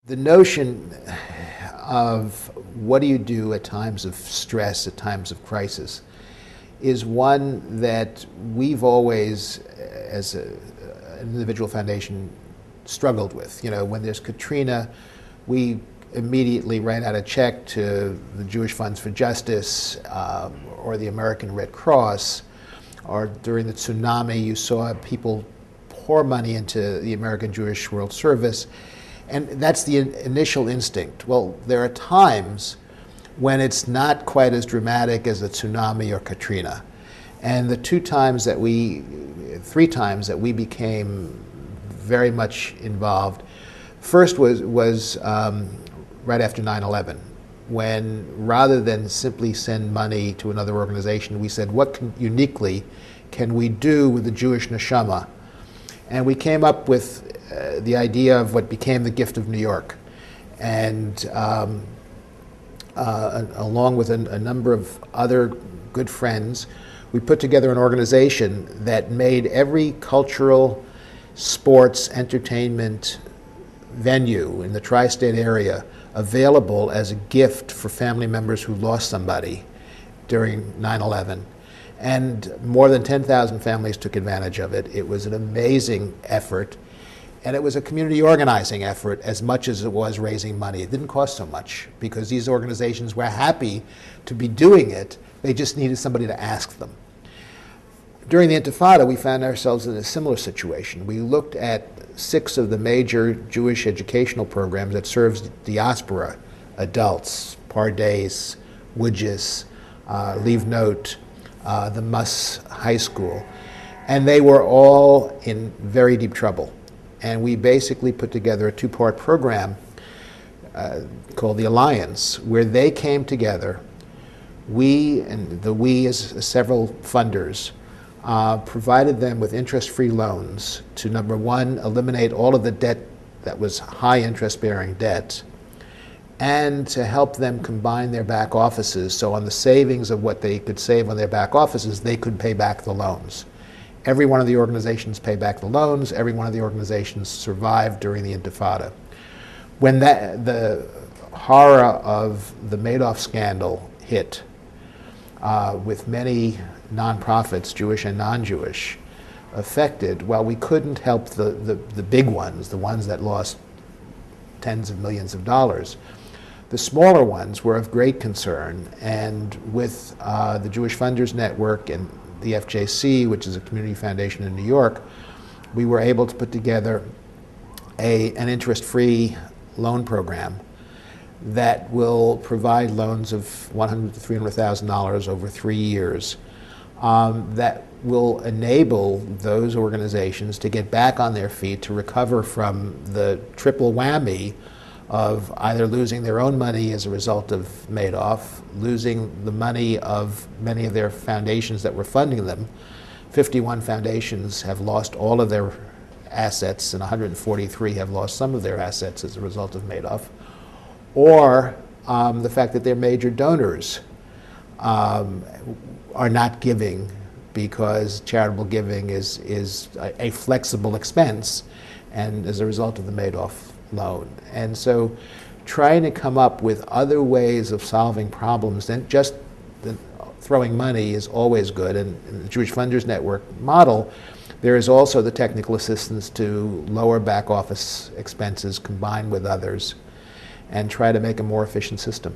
The notion of what do you do at times of stress, at times of crisis, is one that we've always, as an individual foundation, struggled with. You know, when there's Katrina, we immediately write out a check to the Jewish Funds for Justice or the American Red Cross. Or during the tsunami, you saw people pour money into the American Jewish World Service. And that's the initial instinct. Well, there are times when it's not quite as dramatic as a tsunami or Katrina. And the three times that we became very much involved, first was right after 9/11, when rather than simply send money to another organization, we said, what uniquely can we do with the Jewish neshama? And we came up with the idea of what became the Gift of New York. And along with a number of other good friends, we put together an organization that made every cultural, sports, entertainment venue in the tri-state area available as a gift for family members who lost somebody during 9/11. And more than 10,000 families took advantage of it. It was an amazing effort. And it was a community organizing effort as much as it was raising money. It didn't cost so much because these organizations were happy to be doing it. They just needed somebody to ask them. During the Intifada, we found ourselves in a similar situation. We looked at 6 of the major Jewish educational programs that serves diaspora adults: Pardes, Woodges, Leave Note, the Muss High School. And they were all in very deep trouble. And we basically put together a 2-part program called the Alliance, where they came together. We, and the we as several funders, provided them with interest-free loans to, number one, eliminate all of the debt that was high interest-bearing debt, and to help them combine their back offices, so on the savings of what they could save on their back offices, they could pay back the loans. Every one of the organizations paid back the loans. Every one of the organizations survived during the Intifada. When the horror of the Madoff scandal hit, with many nonprofits, Jewish and non-Jewish, affected, well, we couldn't help the big ones, the ones that lost tens of millions of dollars. The smaller ones were of great concern, and with the Jewish Funders Network and the FJC, which is a community foundation in New York, we were able to put together an interest-free loan program that will provide loans of $100,000 to $300,000 over 3 years that will enable those organizations to get back on their feet, to recover from the triple whammy of either losing their own money as a result of Madoff, losing the money of many of their foundations that were funding them. 51 foundations have lost all of their assets, and 143 have lost some of their assets as a result of Madoff. Or the fact that their major donors are not giving because charitable giving is a flexible expense, and as a result of the Madoff loan. And so trying to come up with other ways of solving problems than just throwing money is always good. And in the Jewish Funders Network model, there is also the technical assistance to lower back office expenses, combine with others, and try to make a more efficient system.